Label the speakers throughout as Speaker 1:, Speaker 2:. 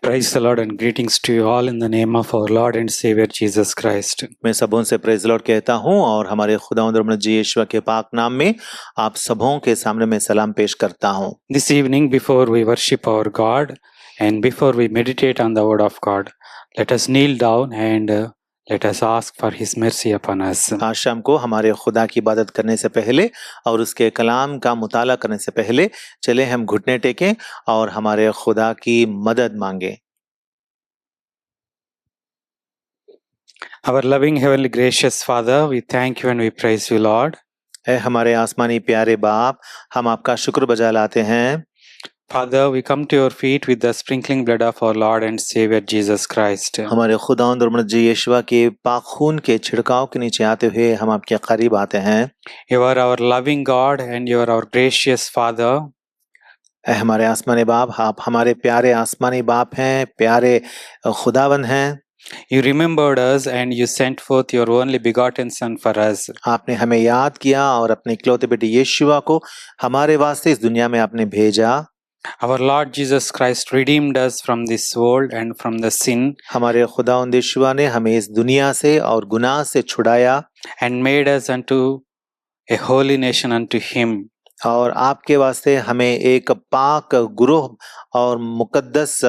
Speaker 1: Praise the Lord and greetings to you all in the name of our Lord and Savior Jesus Christ.
Speaker 2: मैं सबों से praise Lord कहता हूं और हमारे खुदावंद और जी यीशु के पाक नाम में आप सबों के सामने मैं सलाम पेश करता हूं।
Speaker 1: This evening, before we worship our God and before we meditate on the Word of God, let us kneel down and let us ask for His mercy upon us.
Speaker 2: आज शाम को हमारे खुदा की इबादत करने से पहले और उसके कलाम का मुताला करने से पहले चले हम घुटने टेकें और हमारे खुदा की मदद मांगे।
Speaker 1: Our loving heavenly gracious Father, we thank you and we praise you, Lord.
Speaker 2: ऐ हमारे आसमानी प्यारे बाप, हम आपका शुक्र बजा लाते हैं।
Speaker 1: Father, we come to your feet with the sprinkling blood of our Lord and Savior Jesus Christ.
Speaker 2: हमारे खुदावंद और जी यीशु के पाक खून के छिड़काव के नीचे आते हुए हम आपके करीब आते हैं।
Speaker 1: You are our loving God and you are our gracious Father.
Speaker 2: ऐ हमारे आसमानी बाप, आप हमारे प्यारे आसमानी बाप हैं, प्यारे खुदावन हैं।
Speaker 1: You remembered us and you sent forth your only begotten Son for us.
Speaker 2: आपने हमें याद किया और अपने इकलौते बेटे यीशुआ को हमारे वास्ते इस दुनिया में आपने भेजा।
Speaker 1: Our Lord Jesus Christ redeemed us from this world and from the sin
Speaker 2: हमारे खुदावंद यीशुआ ने हमें इस दुनिया से और गुनाह से छुड़ाया
Speaker 1: and made us unto a holy nation unto Him.
Speaker 2: और आपके वास्ते हमें एक पाक गुरोह और मुकद्दस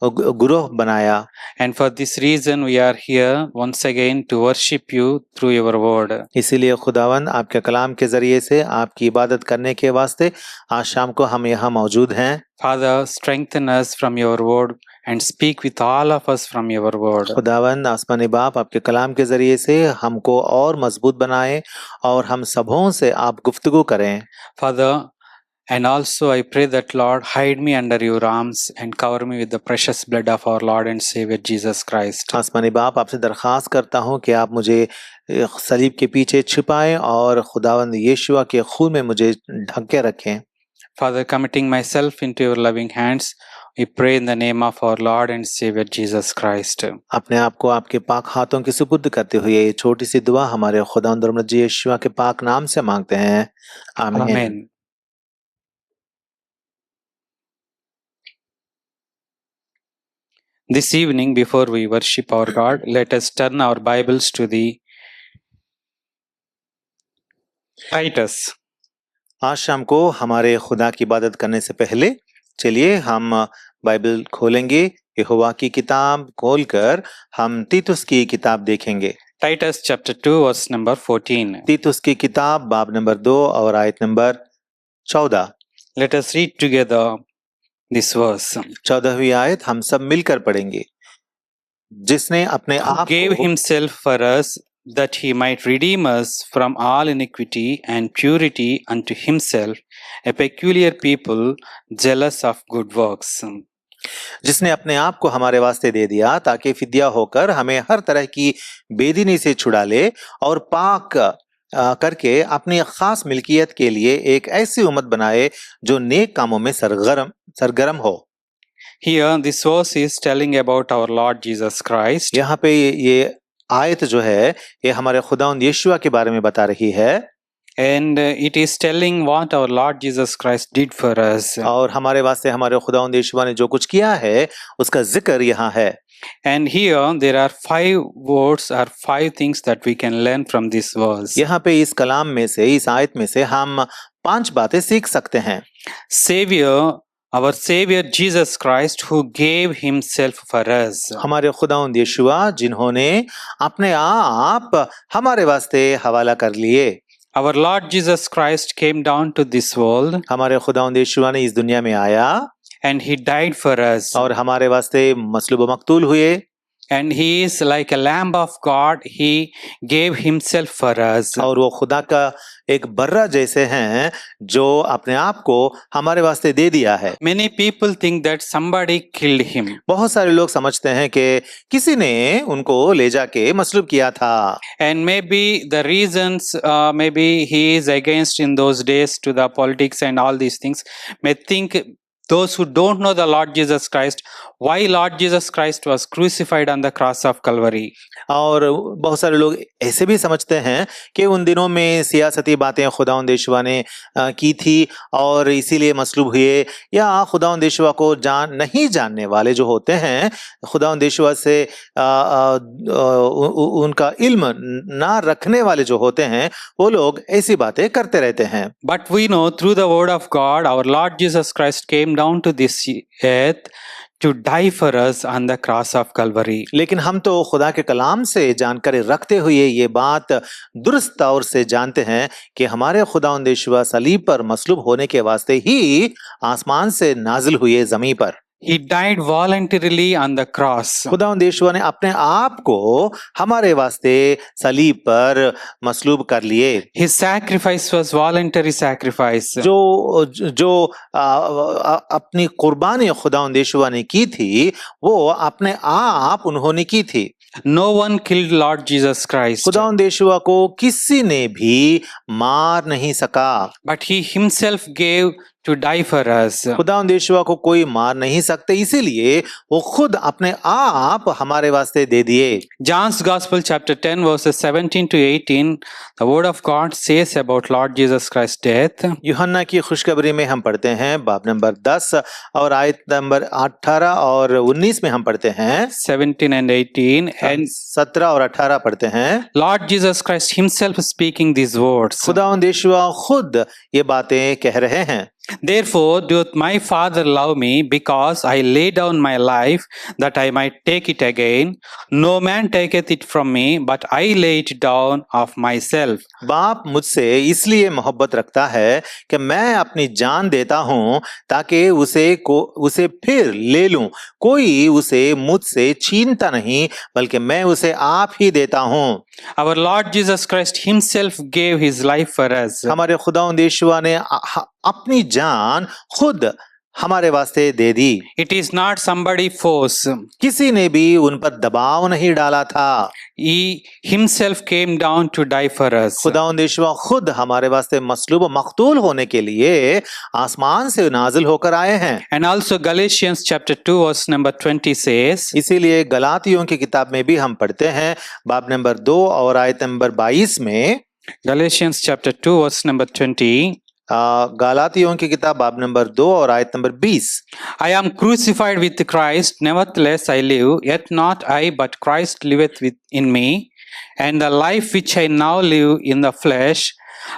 Speaker 2: गुरोह बनाया।
Speaker 1: And for this reason we are here once again to worship you through your word.
Speaker 2: इसीलिए खुदावन आपके कलाम के जरिए से आपकी इबादत करने के वास्ते आज शाम को हम यहाँ मौजूद हैं।
Speaker 1: Father, strengthen us from your word and speak with all of us from your word.
Speaker 2: खुदावन आसमानी बाप, आपके कलाम के जरिए से हमको और मजबूत बनाए और हम सबों से आप गुफ्तगू करें।
Speaker 1: Father, and also I pray that Lord hide me under your arms and cover me with the precious blood of our Lord and Savior Jesus Christ.
Speaker 2: आसमानी बाप, आपसे दरख्वास्त करता हूँ कि आप मुझे सलीब के पीछे छिपाएं और खुदावंद यीशुआ के खून में मुझे ढक के रखें।
Speaker 1: Father, committing myself into your loving hands, we pray in the name of our Lord and Savior Jesus Christ.
Speaker 2: अपने आप को आपके पाक हाथों की सुपुर्द करते हुए ये छोटी सी दुआ हमारे खुदावंद और मसीह यीशुआ के पाक नाम से मांगते हैं। आमीन।
Speaker 1: Amen. This evening, before we worship our God, let us turn our Bibles to the Titus.
Speaker 2: आज शाम को हमारे खुदा की इबादत करने से पहले चलिए हम बाइबल खोलेंगे। यहोवा की किताब खोलकर हम तीतुस की किताब देखेंगे।
Speaker 1: Titus chapter 2 verse number 14.
Speaker 2: तीतुस की किताब बाब नंबर 2 और आयत number 14।
Speaker 1: Let us read together this verse.
Speaker 2: 14वीं आयत हम सब मिलकर पढ़ेंगे। जिसने अपने आप
Speaker 1: Gave
Speaker 2: को
Speaker 1: himself for us that he might redeem us from all iniquity and purity unto himself, a peculiar people, jealous of good works.
Speaker 2: जिसने अपने आप को हमारे वास्ते दे दिया ताकि फिदिया होकर हमें हर तरह की बेदीनी से छुड़ा ले और पाक करके अपनी खास मिल्कियत के लिए एक ऐसी उम्मत बनाए जो नेक कामों में सरगर्म हो।
Speaker 1: Here this verse is telling about our Lord Jesus Christ.
Speaker 2: यहाँ पे ये आयत जो है ये हमारे खुदावंद यीशुआ के बारे में बता रही है।
Speaker 1: And it is telling what our Lord Jesus Christ did for us.
Speaker 2: और हमारे वास्ते हमारे खुदावंद यीशुआ ने जो कुछ किया है उसका जिक्र यहाँ है।
Speaker 1: And here there are 5 words or 5 things that we can learn from this verse.
Speaker 2: यहाँ पे इस कलाम में से इस आयत में से हम 5 बातें सीख सकते हैं।
Speaker 1: Savior, our Savior Jesus Christ, who gave himself for us.
Speaker 2: हमारे खुदावंद यीशुआ जिन्होंने अपने आप हमारे वास्ते हवाला कर लिए।
Speaker 1: Our Lord Jesus Christ came down to this world
Speaker 2: हमारे खुदावंद यीशुआ ने इस दुनिया में आया
Speaker 1: and he died for us.
Speaker 2: और हमारे वास्ते मसलूब व मकतूल हुए।
Speaker 1: And he is like a lamb of God. He gave himself for us.
Speaker 2: और वो खुदा का एक बर्रा जैसे हैं जो अपने आप को हमारे वास्ते दे दिया है।
Speaker 1: Many people think that somebody killed him.
Speaker 2: बहुत सारे लोग समझते हैं कि किसी ने उनको ले जाके मसलूब किया था।
Speaker 1: And maybe the reasons, maybe he is against in those days to the politics and all these things, may think those who don't know the Lord Jesus Christ, why Lord Jesus Christ was crucified on the cross of Calvary.
Speaker 2: और बहुत सारे लोग ऐसे भी समझते हैं कि उन दिनों में सियासती बातें खुदावंद यीशुआ ने की थी और इसीलिए मसलूब हुए, या खुदावंद यीशुआ को नहीं जानने वाले जो होते हैं, खुदावंद यीशुआ से उनका इल्म ना रखने वाले जो होते हैं, वो लोग ऐसी बातें करते रहते हैं।
Speaker 1: But we know through the word of God, our Lord Jesus Christ came down to this earth to die for us on the cross of Calvary.
Speaker 2: लेकिन हम तो खुदा के कलाम से जानकारी रखते हुए ये बात दुरुस्त तौर से जानते हैं कि हमारे खुदावंद यीशुआ सलीब पर मसलूब होने के वास्ते ही आसमान से नाजिल हुए जमीन पर।
Speaker 1: He died voluntarily on the cross.
Speaker 2: खुदावंद यीशुआ ने अपने आप को हमारे वास्ते सलीब पर मसलूब कर लिए।
Speaker 1: His sacrifice was voluntary sacrifice.
Speaker 2: जो अपनी कुर्बानी खुदावंद यीशुआ ने की थी, वो अपने आप उन्होंने की थी।
Speaker 1: No one killed Lord Jesus Christ,
Speaker 2: खुदावंद यीशुआ को किसी ने भी मार नहीं सका,
Speaker 1: but he himself gave to die for us.
Speaker 2: खुदावंद यीशुआ को कोई मार नहीं सकते, इसीलिए वो खुद अपने आप हमारे वास्ते दे दिए।
Speaker 1: John's Gospel chapter 10 verses 17 to 18, the word of God says about Lord Jesus Christ's death.
Speaker 2: यूहन्ना की खुशखबरी में हम पढ़ते हैं बाब नंबर 10 और आयत नंबर 18 और 19 में हम पढ़ते हैं
Speaker 1: 17 and 18, and
Speaker 2: 17 और 18 पढ़ते हैं।
Speaker 1: Lord Jesus Christ himself speaking these words.
Speaker 2: खुदावंद यीशुआ खुद ये बातें कह रहे हैं।
Speaker 1: Therefore doth my Father love me, because I lay down my life that I might take it again. No man taketh it from me, but I lay it down of myself.
Speaker 2: बाप मुझसे इसलिए मोहब्बत रखता है कि मैं अपनी जान देता हूँ ताकि उसे फिर ले लूं। कोई उसे मुझसे छीनता नहीं, बल्कि मैं उसे आप ही देता हूँ।
Speaker 1: Our Lord Jesus Christ himself gave his life for us.
Speaker 2: हमारे खुदावंद यीशुआ ने अपनी जान खुद हमारे वास्ते दे दी।
Speaker 1: It is not somebody force.
Speaker 2: किसी ने भी उन पर दबाव नहीं डाला था।
Speaker 1: He himself came down to die for us.
Speaker 2: खुदावंद यीशुआ खुद हमारे वास्ते मसलूब मकतूल होने के लिए आसमान से नाजिल होकर आए हैं।
Speaker 1: And also Galatians chapter 2 verse number 20 says,
Speaker 2: इसीलिए गलातियों की किताब में भी हम पढ़ते हैं बाब नंबर 2 और आयत नंबर 22 में,
Speaker 1: Galatians chapter 2 verse number 20,
Speaker 2: गलातियों की किताब बाब नंबर 2 और आयत number 20,
Speaker 1: I am crucified with Christ, nevertheless I live, yet not I, but Christ liveth in me. And the life which I now live in the flesh,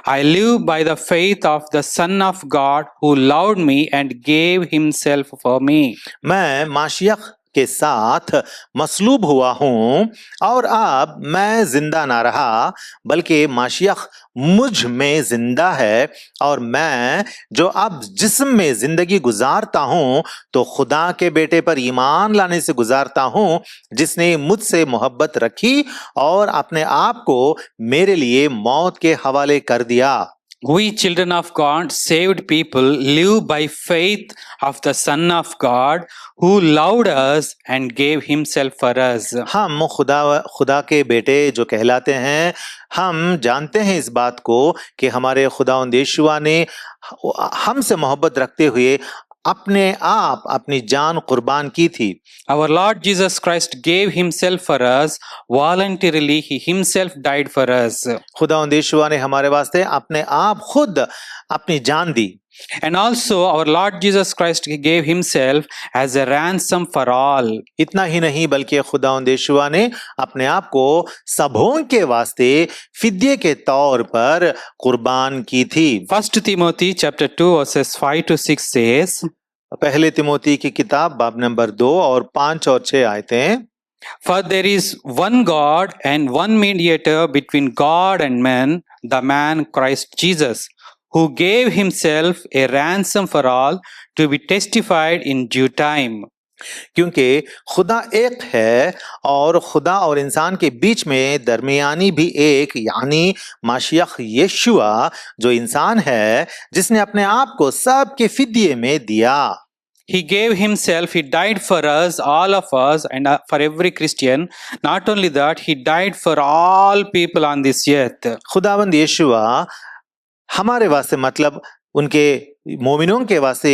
Speaker 1: I live by the faith of the Son of God, who loved me and gave himself for me.
Speaker 2: मैं माशियख के साथ मसलूब हुआ हूँ और अब मैं जिंदा ना रहा, बल्कि माशियख मुझ में जिंदा है, और मैं जो अब जिस्म में जिंदगी गुजारता हूँ तो खुदा के बेटे पर ईमान लाने से गुजारता हूँ, जिसने मुझसे मोहब्बत रखी और अपने आप को मेरे लिए मौत के हवाले कर दिया।
Speaker 1: We children of God, saved people, live by faith of the Son of God, who loved us and gave himself for us.
Speaker 2: हम खुदा के बेटे जो कहलाते हैं, हम जानते हैं इस बात को कि हमारे खुदावंद यीशुआ ने हमसे मोहब्बत रखते हुए अपने आप अपनी जान कुर्बान की थी।
Speaker 1: Our Lord Jesus Christ gave himself for us voluntarily. He himself died for us.
Speaker 2: खुदावंद यीशुआ ने हमारे वास्ते अपने आप खुद अपनी जान दी।
Speaker 1: And also our Lord Jesus Christ gave himself as a ransom for all.
Speaker 2: इतना ही नहीं, बल्कि खुदावंद यीशुआ ने अपने आप को सबों के वास्ते फिद्ये के तौर पर कुर्बान की थी।
Speaker 1: 1 Timothy chapter 2 verses 5 to 6 says,
Speaker 2: पहले तिमोथी की किताब बाब नंबर 2 और 5 और 6 आयतें,
Speaker 1: For there is one God and one mediator between God and men, the man Christ Jesus, who gave himself a ransom for all, to be testified in due time.
Speaker 2: क्योंकि खुदा एक है और खुदा और इंसान के बीच में दरमियानी भी एक, यानी माशियख यीशुआ जो इंसान है, जिसने अपने आप को सबके फिद्ये में दिया।
Speaker 1: He gave himself, he died for us, all of us, and for every Christian. Not only that, he died for all people on this earth.
Speaker 2: खुदावंद यीशुआ हमारे वास्ते, मतलब उनके मोमिनों के वास्ते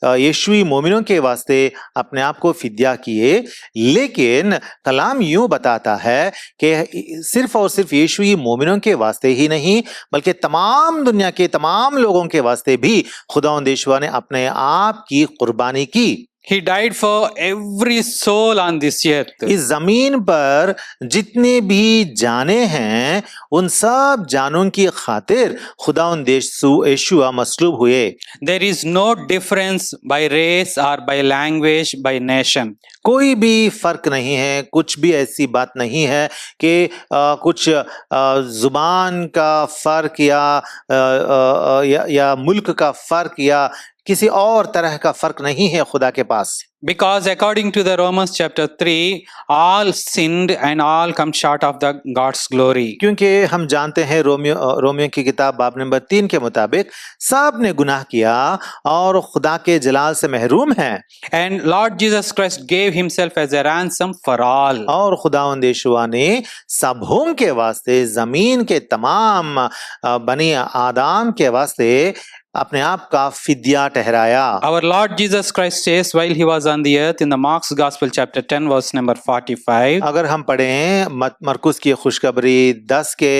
Speaker 2: यीशुई मोमिनों के वास्ते अपने आप को फिद्या किए, लेकिन कलाम यूं बताता है कि सिर्फ और सिर्फ यीशुई मोमिनों के वास्ते ही नहीं बल्कि तमाम दुनिया के तमाम लोगों के वास्ते भी खुदावंद यीशुआ ने अपने आप की कुर्बानी की।
Speaker 1: He died for every soul on this earth.
Speaker 2: इस जमीन पर जितने भी जाने हैं उन सब जानों की खातिर खुदावंद यीशुआ मसलूब हुए।
Speaker 1: There is no difference by race or by language, by nation.
Speaker 2: कोई भी फर्क नहीं है, कुछ भी ऐसी बात नहीं है कि कुछ जुबान का फर्क या मुल्क का फर्क या किसी और तरह का फर्क नहीं है खुदा के पास।
Speaker 1: Because according to the Romans chapter 3, all sinned and all come short of the God's glory.
Speaker 2: क्योंकि हम जानते हैं रोमियो की किताब बाब नंबर 3 के मुताबिक सब ने गुनाह किया और खुदा के जलाल से महरूम हैं।
Speaker 1: And Lord Jesus Christ gave himself as a ransom for all.
Speaker 2: और खुदावंद यीशुआ ने सबों के वास्ते, जमीन के तमाम बनी आदम के वास्ते अपने आप का फिद्या ठहराया।
Speaker 1: Our Lord Jesus Christ says while he was on the earth in the Mark's Gospel chapter 10 verse number 45.
Speaker 2: अगर हम पढ़ें मरकुस की खुशखबरी 10 के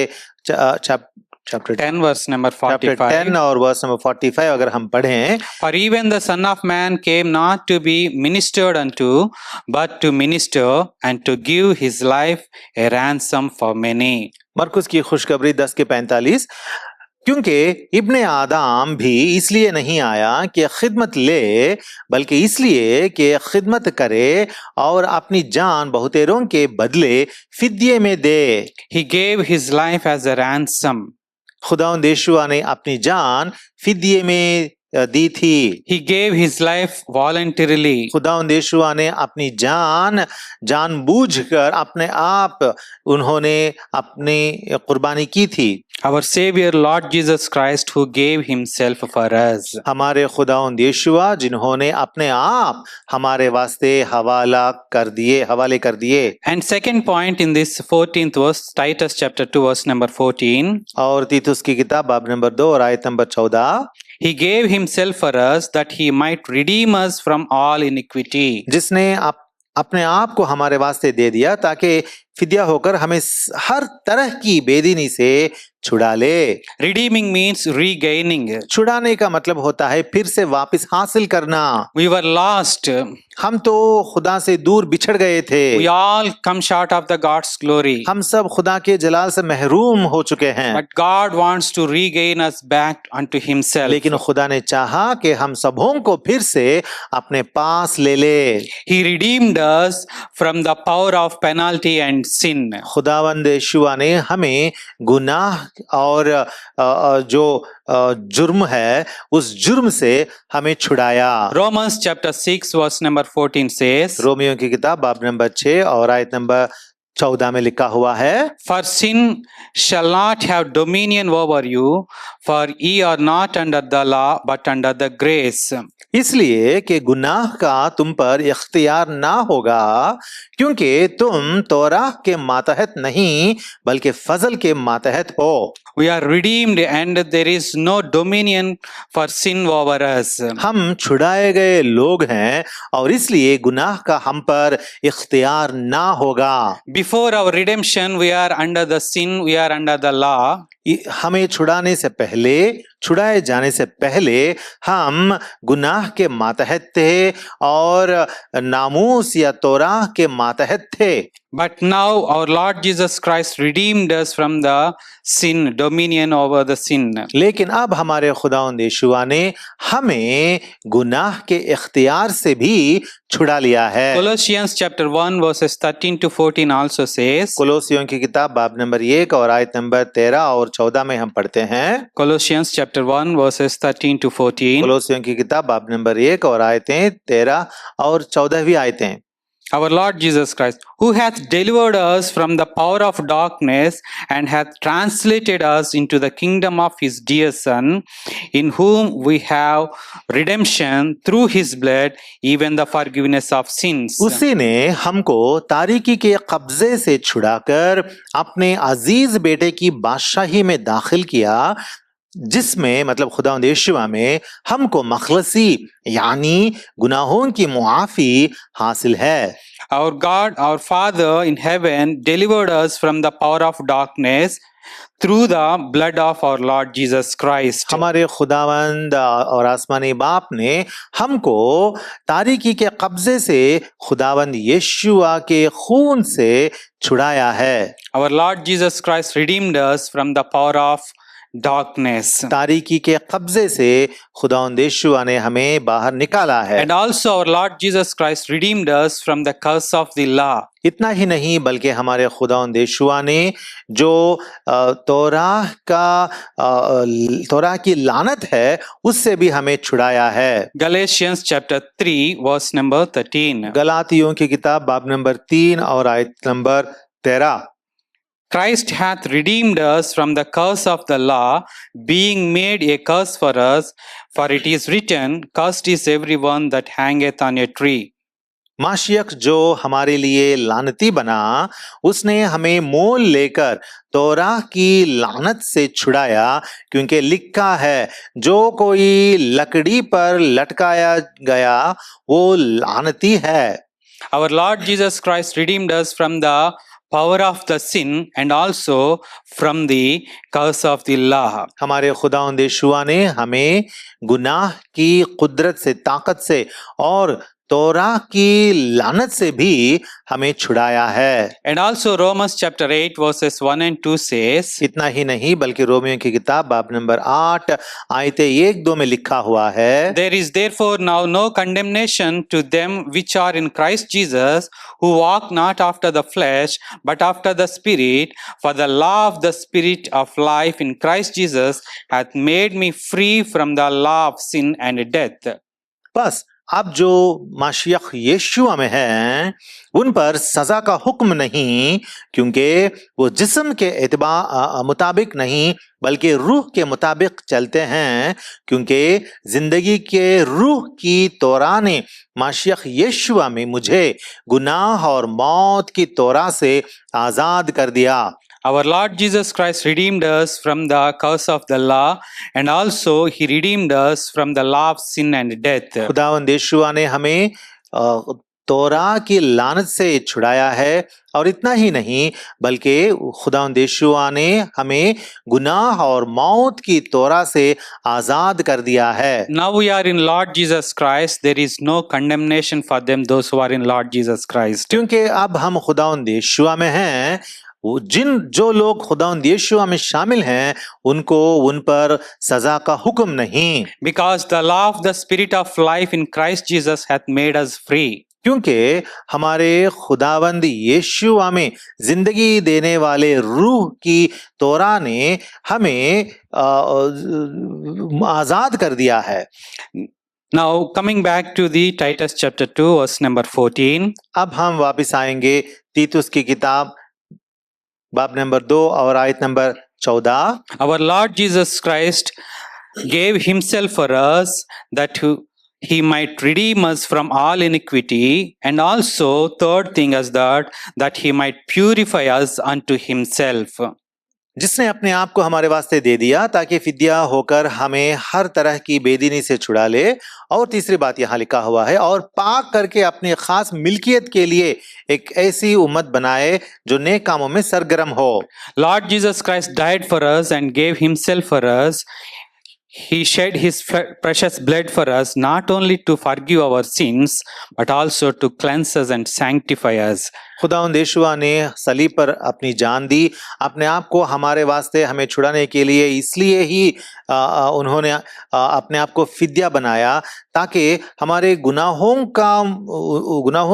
Speaker 2: चैप्टर
Speaker 1: 10 verse number 45.
Speaker 2: 10 और वर्स नंबर 45 अगर हम पढ़ें,
Speaker 1: For even the Son of Man came not to be ministered unto, but to minister and to give his life a ransom for many.
Speaker 2: मरकुस की खुशखबरी 10 के 45, क्योंकि इब्ने आदम भी इसलिए नहीं आया कि खिदमत ले बल्कि इसलिए कि खिदमत करे और अपनी जान बहुतेरों के बदले फिद्ये में दे।
Speaker 1: He gave his life as a ransom.
Speaker 2: खुदावंद यीशुआ ने अपनी जान फिद्ये में दी थी।
Speaker 1: He gave his life voluntarily.
Speaker 2: खुदावंद यीशुआ ने अपनी जानबूझकर अपने आप उन्होंने अपनी कुर्बानी की थी।
Speaker 1: Our Savior Lord Jesus Christ who gave himself for us.
Speaker 2: हमारे खुदावंद यीशुआ जिन्होंने अपने आप हमारे वास्ते हवाले कर दिए।
Speaker 1: And second point in this 14th verse, Titus chapter 2 verse number 14.
Speaker 2: और तीतुस की किताब बाब नंबर 2 और आयत number 14,
Speaker 1: He gave himself for us that he might redeem us from all iniquity.
Speaker 2: जिसने अपने आप को हमारे वास्ते दे दिया ताकि फिद्या होकर हमें हर तरह की बेदीनी से छुड़ा ले।
Speaker 1: Redeeming means regaining.
Speaker 2: छुड़ाने का मतलब होता है फिर से वापस हासिल करना।
Speaker 1: We were lost.
Speaker 2: हम तो खुदा से दूर बिछड़ गए थे।
Speaker 1: We all come short of the God's glory.
Speaker 2: हम सब खुदा के जलाल से महरूम हो चुके हैं।
Speaker 1: But God wants to regain us back unto himself.
Speaker 2: लेकिन खुदा ने चाहा कि हम सबों को फिर से अपने पास ले ले।
Speaker 1: He redeemed us from the power of penalty and sin.
Speaker 2: खुदावंद यीशुआ ने हमें गुनाह और जो जुर्म है उस जुर्म से हमें छुड़ाया।
Speaker 1: Romans chapter 6 verse number 14 says,
Speaker 2: Romeo की किताब बाब नंबर 6 और आयत नंबर 14 में लिखा हुआ है,
Speaker 1: For sin shall not have dominion over you, for ye are not under the law but under the grace.
Speaker 2: इसलिए कि गुनाह का तुम पर इख्तियार ना होगा क्योंकि तुम तौराह के मातहत नहीं बल्कि फजल के मातहत हो।
Speaker 1: We are redeemed and there is no dominion for sin over us.
Speaker 2: हम छुड़ाए गए लोग हैं और इसलिए गुनाह का हम पर इख्तियार ना होगा।
Speaker 1: Before our redemption, we are under the sin, we are under the law.
Speaker 2: हमें छुड़ाए जाने से पहले हम गुनाह के मातहत थे और नामूस या तौराह के मातहत थे।
Speaker 1: But now our Lord Jesus Christ redeemed us from the sin, dominion over the sin.
Speaker 2: लेकिन अब हमारे खुदावंद यीशुआ ने हमें गुनाह के इख्तियार से भी छुड़ा लिया है।
Speaker 1: Colossians chapter 1 verses 13 to 14 also says,
Speaker 2: कोलोसियों की किताब बाब नंबर 1 और आयत नंबर 13 और 14 में हम पढ़ते हैं।
Speaker 1: Colossians chapter 1 verses 13 to 14.
Speaker 2: कोलोसियों की किताब बाब नंबर 1 और आयतें 13 और 14वीं आयतें।
Speaker 1: Our Lord Jesus Christ, who hath delivered us from the power of darkness and hath translated us into the kingdom of his dear Son, in whom we have redemption through his blood, even the forgiveness of sins.
Speaker 2: उसी ने हमको तारीकी के कब्जे से छुड़ाकर अपने अजीज बेटे की बादशाही में दाखिल किया जिसमें मतलब खुदावंद यीशुआ में हमको मखलसी यानी गुनाहों की मुआफी हासिल है।
Speaker 1: Our God, our Father in heaven, delivered us from the power of darkness through the blood of our Lord Jesus Christ.
Speaker 2: हमारे खुदावंद और आसमानी बाप ने हमको तारीकी के कब्जे से खुदावंद यीशुआ के खून से छुड़ाया है।
Speaker 1: Our Lord Jesus Christ redeemed us from the power of darkness.
Speaker 2: तारीकी के कब्जे से खुदावंद यीशुआ ने हमें बाहर निकाला है।
Speaker 1: And also our Lord Jesus Christ redeemed us from the curse of the law.
Speaker 2: इतना ही नहीं बल्कि हमारे खुदावंद यीशुआ ने जो तौराह की लानत है उससे भी हमें छुड़ाया है।
Speaker 1: Galatians chapter 3 verse number 13.
Speaker 2: गलातियों की किताब बाब नंबर 3 और आयत number 13।
Speaker 1: Christ hath redeemed us from the curse of the law, being made a curse for us, for it is written, cursed is everyone that hangeth on a tree.
Speaker 2: माशियक जो हमारे लिए लानती बना उसने हमें मोल लेकर तौराह की लानत से छुड़ाया, क्योंकि लिखा है जो कोई लकड़ी पर लटकाया गया वो लानती है।
Speaker 1: Our Lord Jesus Christ redeemed us from the power of the sin and also from the curse of the law.
Speaker 2: हमारे खुदावंद यीशुआ ने हमें गुनाह की कुदरत से, ताकत से और तौराह की लानत से भी हमें छुड़ाया है।
Speaker 1: And also Romans chapter 8 verses 1 and 2 says,
Speaker 2: इतना ही नहीं बल्कि रोमियो की किताब बाब नंबर 8 आयतें 1-2 में लिखा हुआ है,
Speaker 1: There is therefore now no condemnation to them which are in Christ Jesus, who walk not after the flesh, but after the Spirit. For the law of the Spirit of life in Christ Jesus hath made me free from the law of sin and death.
Speaker 2: बस अब जो माशियख यीशुआ में हैं उन पर सजा का हुक्म नहीं, क्योंकि वो जिस्म के मुताबिक नहीं बल्कि रूह के मुताबिक चलते हैं, क्योंकि जिंदगी के रूह की तौराह ने माशियख यीशुआ में मुझे गुनाह और मौत की तौराह से आजाद कर दिया।
Speaker 1: Our Lord Jesus Christ redeemed us from the curse of the law, and also He redeemed us from the law of sin and death.
Speaker 2: खुदावंद यीशुआ ने हमें तौराह की लानत से छुड़ाया है, और इतना ही नहीं बल्कि खुदावंद यीशुआ ने हमें गुनाह और मौत की तौराह से आजाद कर दिया है।
Speaker 1: Now we are in Lord Jesus Christ. There is no condemnation for them, those who are in Lord Jesus Christ.
Speaker 2: क्योंकि अब हम खुदावंद यीशुआ में हैं, जो लोग खुदावंद यीशुआ में शामिल हैं उनको उन पर सजा का हुक्म नहीं,
Speaker 1: Because the law of the Spirit of life in Christ Jesus hath made us free.
Speaker 2: क्योंकि हमारे खुदावंद यीशुआ में जिंदगी देने वाले रूह की तौराह ने हमें आजाद कर दिया है।
Speaker 1: Now coming back to the Titus chapter 2 verse number 14.
Speaker 2: अब हम वापस आएंगे तीतुस की किताब बाब नंबर 2 और आयत number 14।
Speaker 1: Our Lord Jesus Christ gave himself for us that he might redeem us from all iniquity, and also third thing is that he might purify us unto himself.
Speaker 2: जिसने अपने आप को हमारे वास्ते दे दिया ताकि फिद्या होकर हमें हर तरह की बेदीनी से छुड़ा ले, और तीसरी बात यहाँ लिखा हुआ है, और पाक करके अपनी खास मिल्कियत के लिए एक ऐसी उम्मत बनाए जो नेक कामों में सरगर्म हो।
Speaker 1: Lord Jesus Christ died for us and gave himself for us. He shed his precious blood for us, not only to forgive our sins, but also to cleanse us and sanctify us.
Speaker 2: खुदावंद यीशुआ ने सलीब पर अपनी जान दी, अपने आप को हमारे वास्ते हमें छुड़ाने के लिए। इसलिए ही उन्होंने अपने आप को फिद्या बनाया ताकि हमारे गुनाहों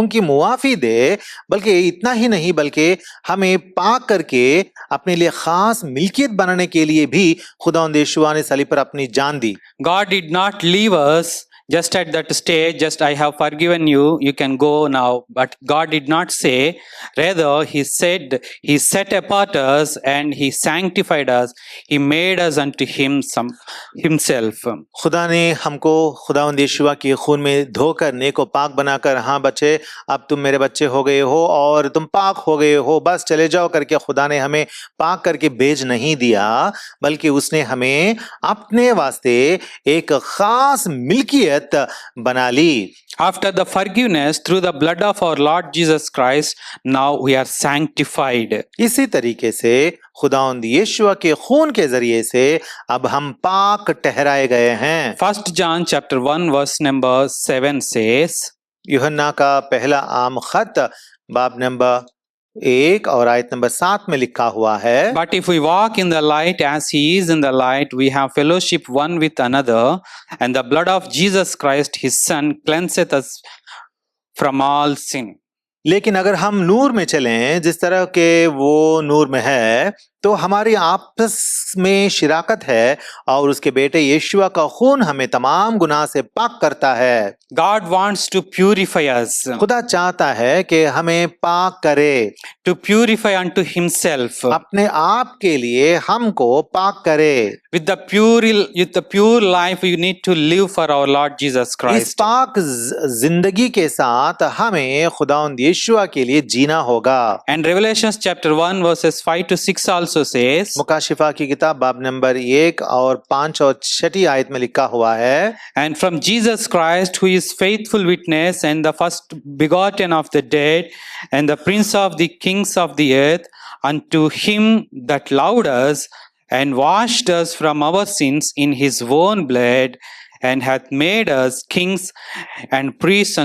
Speaker 2: की मुआफी दे। बल्कि इतना ही नहीं बल्कि हमें पाक करके अपने लिए खास मिल्कियत बनाने के लिए भी खुदावंद यीशुआ ने सलीब पर अपनी जान दी।
Speaker 1: God did not leave us Just at that stage, just I have forgiven you, you can go now. But God did not say. Rather, He said, He set apart us and He sanctified us. He made us unto Himself.
Speaker 2: खुदा ने हमको खुदावंद यीशुआ के खून में धोकर नेक व पाक बनाकर, हाँ बच्चे अब तुम मेरे बच्चे हो गए हो और तुम पाक हो गए हो, बस चले जाओ करके खुदा ने हमें पाक करके भेज नहीं दिया, बल्कि उसने हमें अपने वास्ते एक खास मिल्कियत बना ली।
Speaker 1: After the forgiveness through the blood of our Lord Jesus Christ, now we are sanctified.
Speaker 2: इसी तरीके से खुदावंद यीशुआ के खून के जरिए से अब हम पाक ठहराए गए हैं।
Speaker 1: 1 John chapter 1 verse number 7 says,
Speaker 2: यूहन्ना का पहला आम खत बाब नंबर 1 और आयत नंबर 7 में लिखा हुआ है,
Speaker 1: But if we walk in the light as He is in the light, we have fellowship one with another, and the blood of Jesus Christ, His Son, cleanseth us from all sin.
Speaker 2: लेकिन अगर हम नूर में चलें जिस तरह के वो नूर में है, तो हमारी आपस में शिराकत है और उसके बेटे यीशुआ का खून हमें तमाम गुनाह से पाक करता है।
Speaker 1: God wants to purify us,
Speaker 2: खुदा चाहता है कि हमें पाक करे,
Speaker 1: to purify unto Himself.
Speaker 2: अपने आप के लिए हमको पाक करे।
Speaker 1: With the pure life you need to live for our Lord Jesus
Speaker 2: इस
Speaker 1: Christ.
Speaker 2: पाक जिंदगी के साथ हमें खुदावंद यीशुआ के लिए जीना होगा।
Speaker 1: And Revelations chapter 1 verses 5 to 6 also says,
Speaker 2: मुकाशिफा की किताब बाब नंबर 1 और 5 और 6 आयत में लिखा हुआ है,
Speaker 1: And from Jesus Christ, who is faithful witness and the first begotten of the dead and the prince of the kings of the earth, unto Him that loved us and washed us from our sins in His own blood, and hath made us kings and priests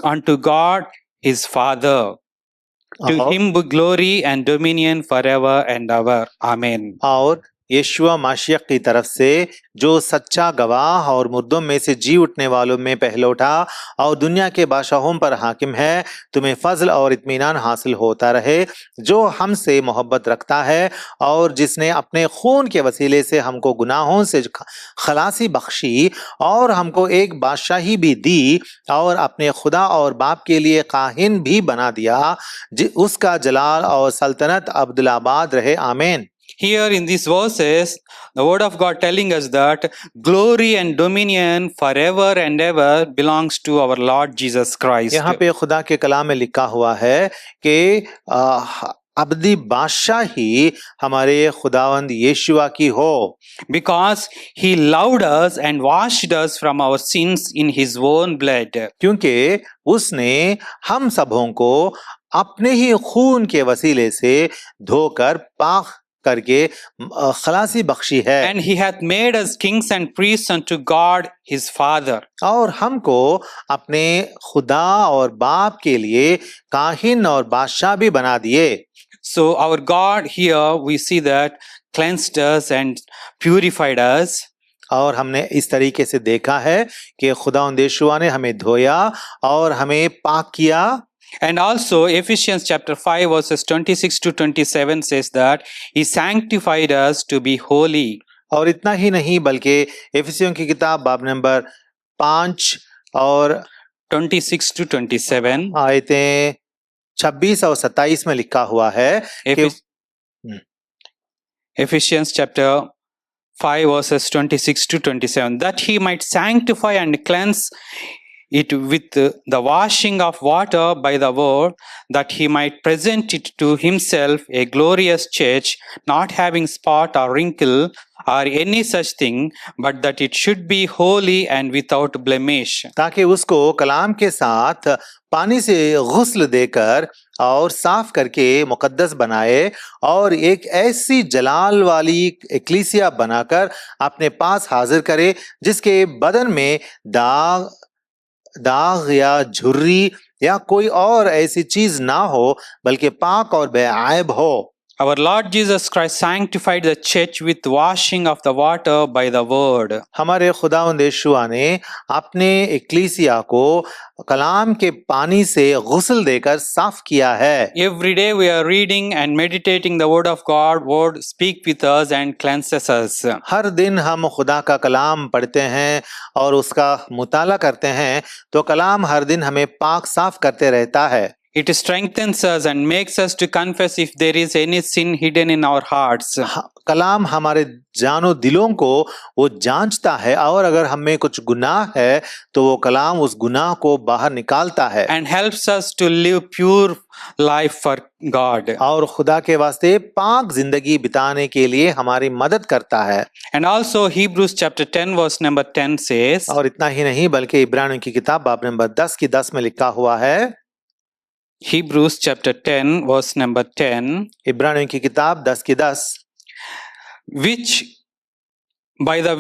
Speaker 1: unto God His Father. To
Speaker 2: और-
Speaker 1: Him be glory and dominion forever and ever. Amen.
Speaker 2: और यीशुआ माशियक की तरफ से जो सच्चा गवाह और मुर्दों में से जी उठने वालों में पहलौठा और दुनिया के बादशाहों पर हाकिम है, तुम्हें फजल और इत्मीनान हासिल होता रहे, जो हमसे मोहब्बत रखता है और जिसने अपने खून के वसीले से हमको गुनाहों से खलासी बख्शी और हमको एक बादशाही भी दी और अपने खुदा और बाप के लिए काहिन भी बना दिया, उसका जलाल और सल्तनत अब्दुलाबाद रहे। आमीन।
Speaker 1: Here in these verses, the word of God telling us that glory and dominion forever and ever belongs to our Lord Jesus Christ.
Speaker 2: यहाँ पे खुदा के कलाम में लिखा हुआ है कि अब्दी बादशाही हमारे खुदावंद यीशुआ की हो,
Speaker 1: Because He loved us and washed us from our sins in His own blood.
Speaker 2: क्योंकि उसने हम सबों को अपने ही खून के वसीले से धोकर पाक करके खलासी बख्शी है।
Speaker 1: And He hath made us kings and priests unto God His Father.
Speaker 2: और हमको अपने खुदा और बाप के लिए काहिन और बादशाह भी बना दिए।
Speaker 1: So our God here we see that cleansed us and purified us.
Speaker 2: और हमने इस तरीके से देखा है कि खुदावंद यीशुआ ने हमें धोया और हमें पाक किया।
Speaker 1: And also Ephesians chapter 5 verses 26 to 27 says that He sanctified us to be holy.
Speaker 2: और इतना ही नहीं बल्कि एफिसियों की किताब बाब नंबर 5 और
Speaker 1: 26 to 27.
Speaker 2: आयतें 26 और 27 में लिखा हुआ है कि
Speaker 1: Ephesians chapter 5 verses 26 to 27, that He might sanctify and cleanse it with the washing of water by the word, that He might present it to Himself a glorious church, not having spot or wrinkle or any such thing, but that it should be holy and without blemish.
Speaker 2: ताकि उसको कलाम के साथ पानी से गुस्ल देकर और साफ करके मुकद्दस बनाए और एक ऐसी जलाल वाली एक्लीसिया बनाकर अपने पास हाजिर करे, जिसके बदन में दाग या झुर्री या कोई और ऐसी चीज ना हो, बल्कि पाक और बेऐब हो।
Speaker 1: Our Lord Jesus Christ sanctified the church with washing of the water by the word.
Speaker 2: हमारे खुदावंद यीशुआ ने अपने इक्लीसिया को कलाम के पानी से गुस्ल देकर साफ किया है।
Speaker 1: Every day we are reading and meditating the word of God. Word speak with us and cleanses us.
Speaker 2: हर दिन हम खुदा का कलाम पढ़ते हैं और उसका मुताला करते हैं, तो कलाम हर दिन हमें पाक साफ करते रहता है।
Speaker 1: It strengthens us and makes us to confess if there is any sin hidden in our hearts.
Speaker 2: कलाम हमारे जानो दिलों को वो जांचता है, और अगर हमें कुछ गुनाह है तो वो कलाम उस गुनाह को बाहर निकालता है
Speaker 1: And helps us to live pure life for God.
Speaker 2: और खुदा के वास्ते पाक जिंदगी बिताने के लिए हमारी मदद करता है।
Speaker 1: And also Hebrews chapter 10 verse number 10 says,
Speaker 2: और इतना ही नहीं बल्कि इब्रानियों की किताब बाब नंबर 10 की 10 में लिखा हुआ है,
Speaker 1: Hebrews chapter 10 verse number 10,
Speaker 2: इब्रानियों की किताब 10 की 10,
Speaker 1: which by the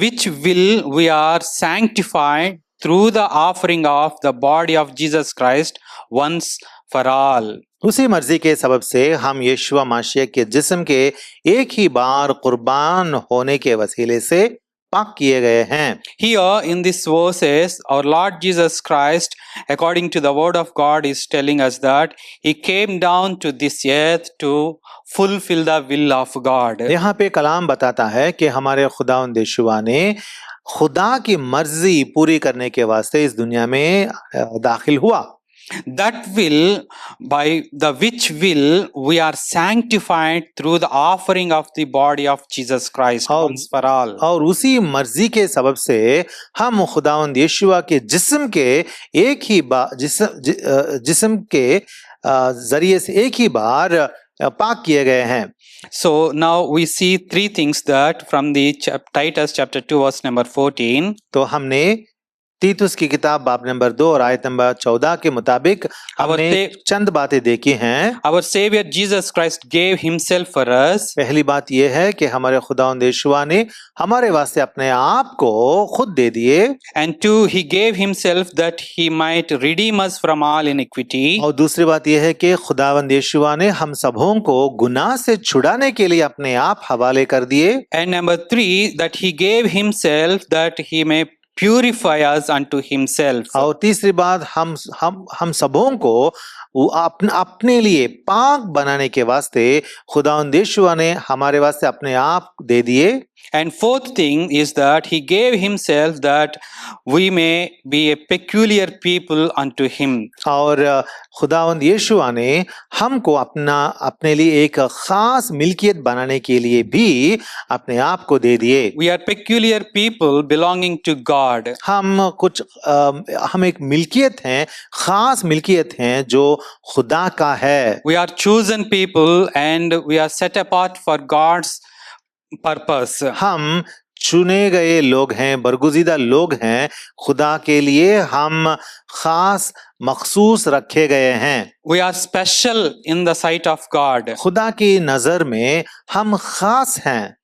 Speaker 1: which will we are sanctified through the offering of the body of Jesus Christ once for all.
Speaker 2: उसी मर्जी के सबब से हम यीशुआ मसीह के जिस्म के एक ही बार कुर्बान होने के वसीले से पाक किए गए हैं।
Speaker 1: Here in this verses, our Lord Jesus Christ, according to the word of God, is telling us that He came down to this earth to fulfill the will of God.
Speaker 2: यहाँ पे कलाम बताता है कि हमारे खुदावंद यीशुआ ने खुदा की मर्जी पूरी करने के वास्ते इस दुनिया में दाखिल हुआ।
Speaker 1: That will, by the which will we are sanctified through the offering of the body of Jesus Christ once for all.
Speaker 2: और उसी मर्जी के सबब से हम खुदावंद यीशुआ के जिस्म के एक ही बार जिस्म के जरिए से एक ही बार पाक किए गए हैं।
Speaker 1: So now we see three things that from the Titus chapter 2 verse number 14.
Speaker 2: तो हमने तीतुस की किताब बाब नंबर 2 और आयत नंबर 14 के मुताबिक हमने चंद बातें देखी हैं।
Speaker 1: Our Savior Jesus Christ gave Himself for us.
Speaker 2: पहली बात यह है कि हमारे खुदावंद यीशुआ ने हमारे वास्ते अपने आप को खुद दे दिए।
Speaker 1: And two, He gave Himself that He might redeem us from all iniquity.
Speaker 2: और दूसरी बात यह है कि खुदावंद यीशुआ ने हम सबों को गुनाह से छुड़ाने के लिए अपने आप हवाले कर दिए।
Speaker 1: And number three, that He gave Himself that He may purify us unto Himself.
Speaker 2: और तीसरी बात हम सबों को वो अपने लिए पाक बनाने के वास्ते खुदावंद यीशुआ ने हमारे वास्ते अपने आप दे दिए।
Speaker 1: And fourth thing is that He gave Himself that we may be a peculiar people unto Him.
Speaker 2: और खुदावंद यीशुआ ने हमको अपने लिए एक खास मिल्कियत बनाने के लिए भी अपने आप को दे दिए।
Speaker 1: We are peculiar people belonging to God.
Speaker 2: हम एक मिल्कियत हैं, खास मिल्कियत हैं जो खुदा का है।
Speaker 1: We are chosen people and we are set apart for God's purpose.
Speaker 2: हम चुने गए लोग हैं, बरगुजीदा लोग हैं, खुदा के लिए हम खास मखसूस रखे गए हैं।
Speaker 1: We are special in the sight of God.
Speaker 2: खुदा की नजर में हम खास हैं।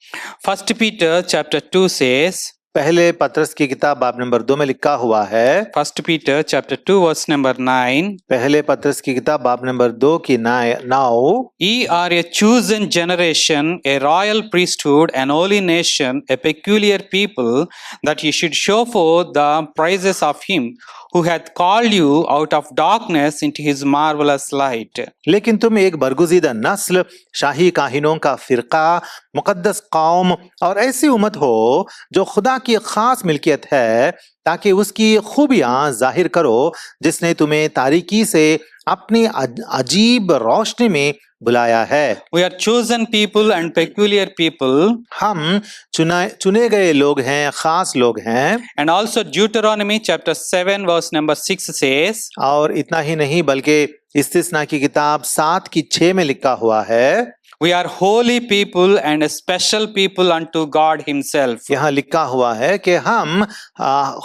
Speaker 1: 1 Peter chapter 2 says,
Speaker 2: पहले पत्रस की किताब बाब नंबर 2 में लिखा हुआ है,
Speaker 1: 1 Peter chapter 2 verse number 9,
Speaker 2: पहले पत्रस की किताब बाब नंबर 2 की 9,
Speaker 1: Ye are a chosen generation, a royal priesthood, an holy nation, a peculiar people, that ye should show forth the praises of Him who hath called you out of darkness into His marvelous light.
Speaker 2: लेकिन तुम एक बरगुजीदा नस्ल, शाही काहिनों का फिरका, मुकद्दस कौम और ऐसी उम्मत हो जो खुदा की खास मिल्कियत है, ताकि उसकी खूबियां जाहिर करो जिसने तुम्हें तारीकी से अपनी अजीब रोशनी में बुलाया है।
Speaker 1: We are chosen people and peculiar people.
Speaker 2: हम चुने गए लोग हैं, खास लोग हैं।
Speaker 1: And also Deuteronomy chapter 7 verse number 6 says,
Speaker 2: और इतना ही नहीं बल्कि इस्तिस्ना की किताब 7 की 6 में लिखा हुआ है,
Speaker 1: We are holy people and a special people unto God Himself.
Speaker 2: यहाँ लिखा हुआ है कि हम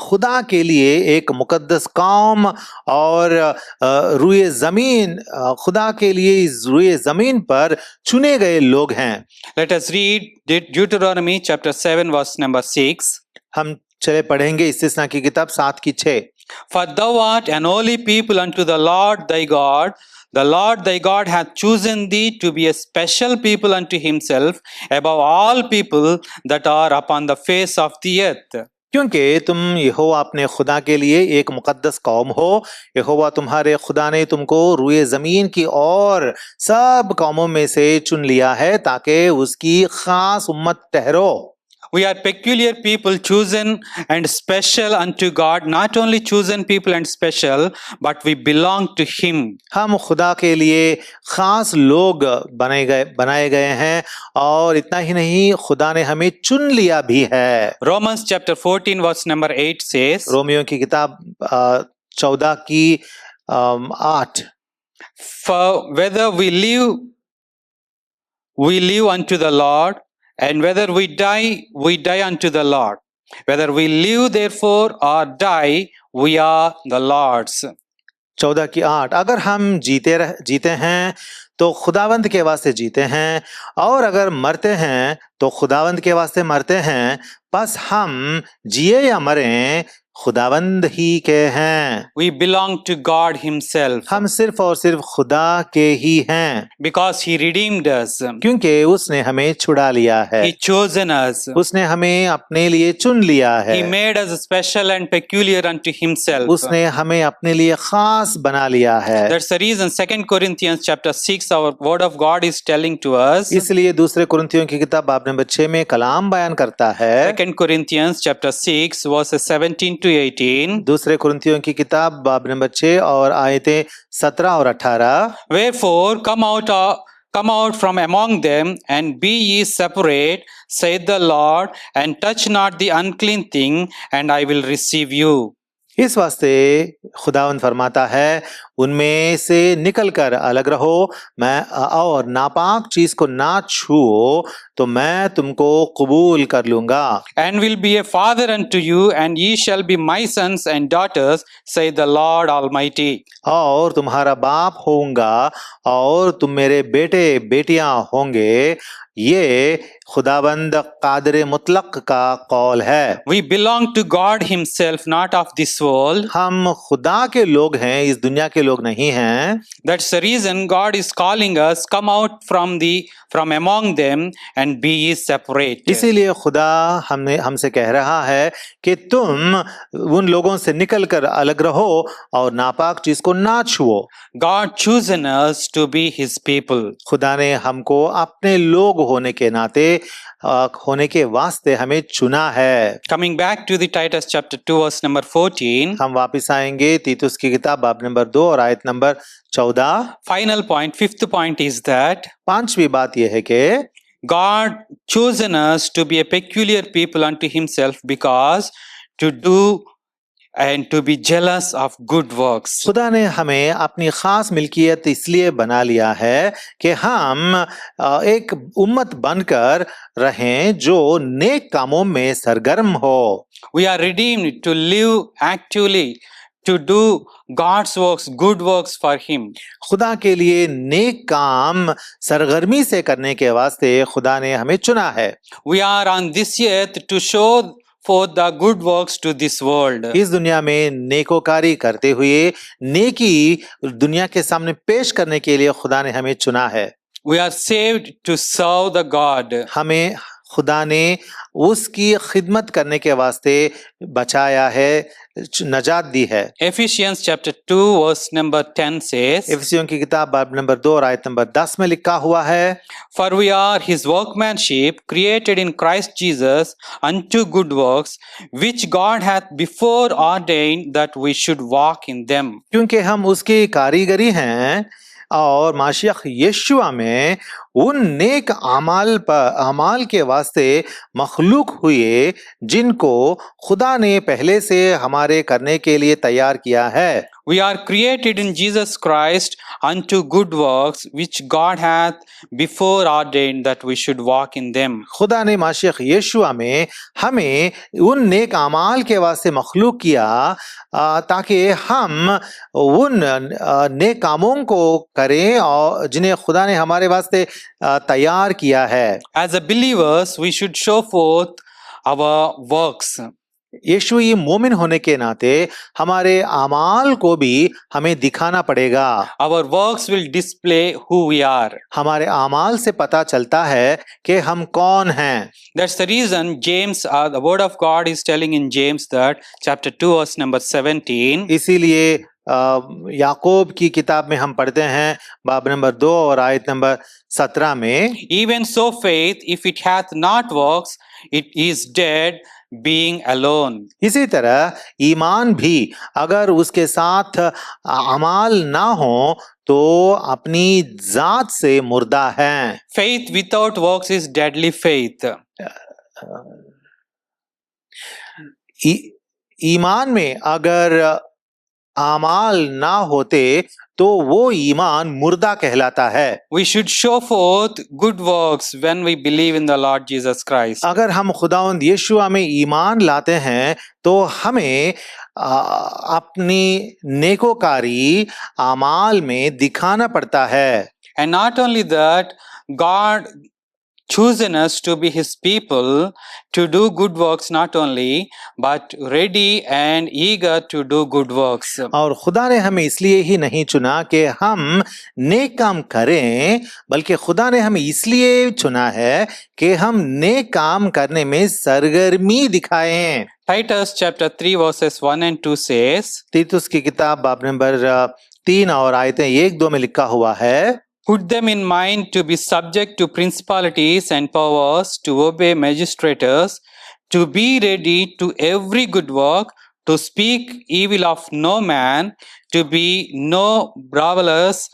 Speaker 2: खुदा के लिए एक मुकद्दस कौम और रूए जमीन, खुदा के लिए इस रूए जमीन पर चुने गए लोग हैं।
Speaker 1: Let us read Deuteronomy chapter 7 verse number 6.
Speaker 2: हम चले पढ़ेंगे इस्तिस्ना की किताब 7 की 6।
Speaker 1: For thou art an holy people unto the Lord thy God. The Lord thy God hath chosen thee to be a special people unto himself above all people that are upon the face of the earth.
Speaker 2: क्योंकि तुम यहोवा अपने खुदा के लिए एक मुकद्दस कौम हो। यहोवा तुम्हारे खुदा ने तुमको रुए जमीन की और सब कौमों में से चुन लिया है ताकि उसकी खास उम्मत ठहरो।
Speaker 1: We are peculiar people, chosen and special unto God. Not only chosen people and special, but we belong to him.
Speaker 2: हम खुदा के लिए खास लोग बनाए गए हैं और इतना ही नहीं, खुदा ने हमें चुन लिया भी है।
Speaker 1: Romans chapter 14 verse number 8 says,
Speaker 2: Romeo की किताब 14 की 8,
Speaker 1: For whether we live unto the Lord, and whether we die unto the Lord. Whether we live therefore or die, we are the Lord's.
Speaker 2: 14 की 8, अगर हम जीते हैं तो खुदावंद के वास्ते जीते हैं, और अगर मरते हैं तो खुदावंद के वास्ते मरते हैं। बस हम जिए या मरें खुदावंद ही के हैं।
Speaker 1: We belong to God himself.
Speaker 2: हम सिर्फ और सिर्फ खुदा के ही हैं,
Speaker 1: Because he redeemed us.
Speaker 2: क्योंकि उसने हमें छुड़ा लिया है।
Speaker 1: He chosen us.
Speaker 2: उसने हमें अपने लिए चुन लिया है।
Speaker 1: He made us special and peculiar unto himself.
Speaker 2: उसने हमें अपने लिए खास बना लिया है।
Speaker 1: That's the reason 2 Corinthians chapter 6 our word of God is telling to us.
Speaker 2: इसलिए दूसरे कुरिन्थियों की किताब बाब नंबर 6 में कलाम बयान करता है।
Speaker 1: 2 Corinthians chapter 6 verses 17 to 18.
Speaker 2: दूसरे कुरिन्थियों की किताब बाब नंबर 6 और आयतें 17 और 18।
Speaker 1: Wherefore come out from among them and be ye separate, saith the Lord, and touch not the unclean thing, and I will receive you.
Speaker 2: इस वास्ते खुदावंद फरमाता है, उनमें से निकलकर अलग रहो, मैं और नापाक चीज को ना छुओ तो मैं तुमको कबूल कर लूंगा।
Speaker 1: And will be a father unto you, and ye shall be my sons and daughters, saith the Lord Almighty.
Speaker 2: और तुम्हारा बाप होऊंगा और तुम मेरे बेटे बेटियां होंगे। ये खुदाबंद कादिर मुतलक का कौल है।
Speaker 1: We belong to God himself, not of this world.
Speaker 2: हम खुदा के लोग हैं, इस दुनिया के लोग नहीं हैं।
Speaker 1: That's the reason God is calling us, come out from among them and be ye separate.
Speaker 2: इसीलिए खुदा हमसे कह रहा है कि तुम उन लोगों से निकलकर अलग रहो और नापाक चीज को ना छुओ।
Speaker 1: God chosen us to be his people.
Speaker 2: खुदा ने हमको अपने लोग होने के नाते होने के वास्ते हमें चुना है।
Speaker 1: Coming back to the Titus chapter 2 verse number 14.
Speaker 2: हम वापस आएंगे तीतुस की किताब बाब नंबर 2 और आयत number 14।
Speaker 1: Final point, fifth point is that
Speaker 2: पांचवी बात यह है कि
Speaker 1: God chosen us to be a peculiar people unto himself because to do and to be jealous of good works.
Speaker 2: खुदा ने हमें अपनी खास मिल्कियत इसलिए बना लिया है कि हम एक उम्मत बनकर रहें जो नेक कामों में सरगर्म हो।
Speaker 1: We are redeemed to live actively, to do God's works, good works for him.
Speaker 2: खुदा के लिए नेक काम सरगर्मी से करने के वास्ते खुदा ने हमें चुना है।
Speaker 1: We are on this earth to show forth the good works to this world.
Speaker 2: इस दुनिया में नेकोकारी करते हुए नेकी दुनिया के सामने पेश करने के लिए खुदा ने हमें चुना है।
Speaker 1: We are saved to serve the God.
Speaker 2: हमें खुदा ने उसकी खिदमत करने के वास्ते बचाया है, नजात दी है।
Speaker 1: Ephesians chapter 2 verse number 10 says,
Speaker 2: इफिसियों की किताब बाब नंबर 2 और आयत नंबर 10 में लिखा हुआ है,
Speaker 1: For we are his workmanship, created in Christ Jesus unto good works, which God hath before ordained that we should walk in them.
Speaker 2: क्योंकि हम उसकी कारीगरी हैं और माशियख यीशुआ में उन नेक अमाल के वास्ते मखलूक हुए जिनको खुदा ने पहले से हमारे करने के लिए तैयार किया है।
Speaker 1: We are created in Jesus Christ unto good works, which God hath before ordained that we should walk in them.
Speaker 2: खुदा ने माशियख यीशुआ में हमें उन नेक अमाल के वास्ते मखलूक किया ताकि हम उन नेक कामों को करें और जिन्हें खुदा ने हमारे वास्ते तैयार किया है।
Speaker 1: As a believers, we should show forth our works.
Speaker 2: यीशुई मोमिन होने के नाते हमारे अमाल को भी हमें दिखाना पड़ेगा।
Speaker 1: Our works will display who we are.
Speaker 2: हमारे अमाल से पता चलता है कि हम कौन हैं।
Speaker 1: That's the reason James, the word of God is telling in James that chapter 2 verse number 17.
Speaker 2: इसीलिए याकूब की किताब में हम पढ़ते हैं बाब नंबर 2 और आयत नंबर 17 में,
Speaker 1: Even so faith, if it hath not works, it is dead, being alone.
Speaker 2: इसी तरह ईमान भी अगर उसके साथ अमाल ना हो तो अपनी जात से मुर्दा है।
Speaker 1: Faith without works is deadly faith.
Speaker 2: ईमान में अगर अमाल ना होते तो वो ईमान मुर्दा कहलाता है।
Speaker 1: We should show forth good works when we believe in the Lord Jesus Christ.
Speaker 2: अगर हम खुदावंद यीशुआ में ईमान लाते हैं तो हमें अपनी नेकोकारी अमाल में दिखाना पड़ता है।
Speaker 1: And not only that, God chosen us to be his people to do good works not only but ready and eager to do good works.
Speaker 2: और खुदा ने हमें इसलिए ही नहीं चुना कि हम नेक काम करें, बल्कि खुदा ने हमें इसलिए चुना है कि हम नेक काम करने में सरगर्मी दिखाएं।
Speaker 1: Titus chapter 3 verses 1 and 2 says,
Speaker 2: तीतुस की किताब बाब नंबर 3 और आयतें 1-2 में लिखा हुआ है,
Speaker 1: Put them in mind to be subject to principalities and powers, to obey magistrators, to be ready to every good work, to speak evil of no man, to be no brawlers,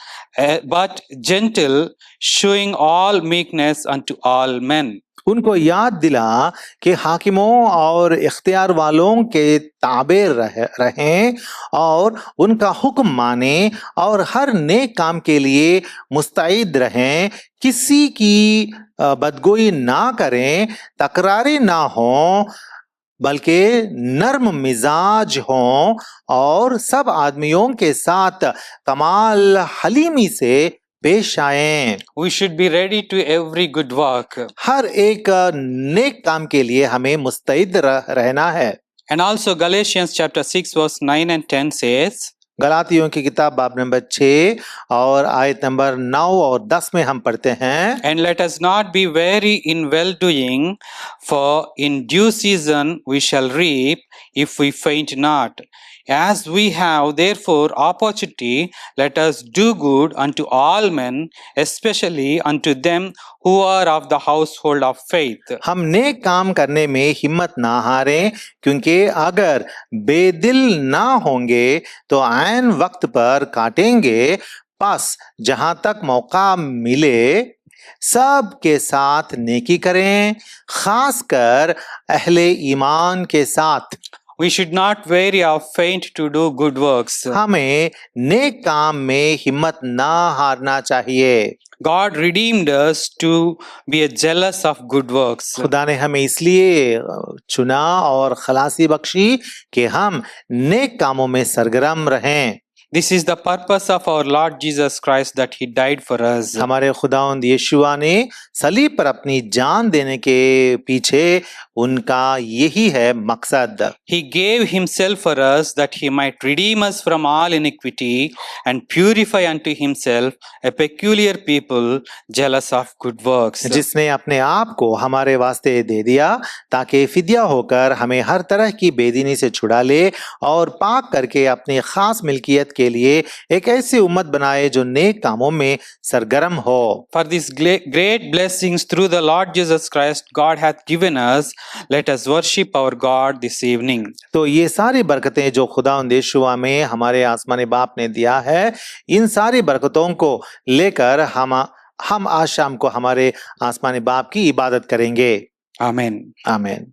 Speaker 1: but gentle, showing all meekness unto all men.
Speaker 2: उनको याद दिला कि हाकिमों और इख्तियार वालों के ताबे रहें और उनका हुक्म माने और हर नेक काम के लिए मुस्तैद रहें, किसी की बदगोई ना करें, तकरारी ना हों, बल्कि नर्म मिजाज हों और सब आदमियों के साथ कमाल हलीमी से पेश आएं।
Speaker 1: We should be ready to every good work.
Speaker 2: हर एक नेक काम के लिए हमें मुस्तैद रहना है।
Speaker 1: And also Galatians chapter 6 verse 9 and 10 says,
Speaker 2: गलातियों की किताब बाब नंबर 6 और आयत नंबर 9 और 10 में हम पढ़ते हैं,
Speaker 1: And let us not be weary in well doing, for in due season we shall reap if we faint not. As we have therefore opportunity, let us do good unto all men, especially unto them who are of the household of faith.
Speaker 2: हम नेक काम करने में हिम्मत ना हारें, क्योंकि अगर बेदिल ना होंगे तो ऐन वक्त पर काटेंगे। बस जहां तक मौका मिले सब के साथ नेकी करें, खासकर अहले ईमान के साथ।
Speaker 1: We should not weary or faint to do good works.
Speaker 2: हमें नेक काम में हिम्मत ना हारना चाहिए।
Speaker 1: God redeemed us to be a jealous of good works.
Speaker 2: खुदा ने हमें इसलिए चुना और खलासी बख्शी कि हम नेक कामों में सरगर्म रहें।
Speaker 1: This is the purpose of our Lord Jesus Christ, that he died for us.
Speaker 2: हमारे खुदावंद यीशुआ ने सलीब पर अपनी जान देने के पीछे उनका यही है मकसद।
Speaker 1: He gave himself for us that he might redeem us from all iniquity and purify unto himself a peculiar people jealous of good works.
Speaker 2: जिसने अपने आप को हमारे वास्ते दे दिया ताकि फिदिया होकर हमें हर तरह की बेदीनी से छुड़ा ले और पाक करके अपनी खास मिल्कियत के लिए एक ऐसी उम्मत बनाए जो नेक कामों में सरगर्म हो।
Speaker 1: For these great blessings through the Lord Jesus Christ God hath given us, let us worship our God this evening.
Speaker 2: तो ये सारी बरकतें जो खुदावंद यीशुआ में हमारे आसमानी बाप ने दिया है, इन सारी बरकतों को लेकर हम आज शाम को हमारे आसमानी बाप की इबादत करेंगे।
Speaker 1: Amen.
Speaker 2: आमीन।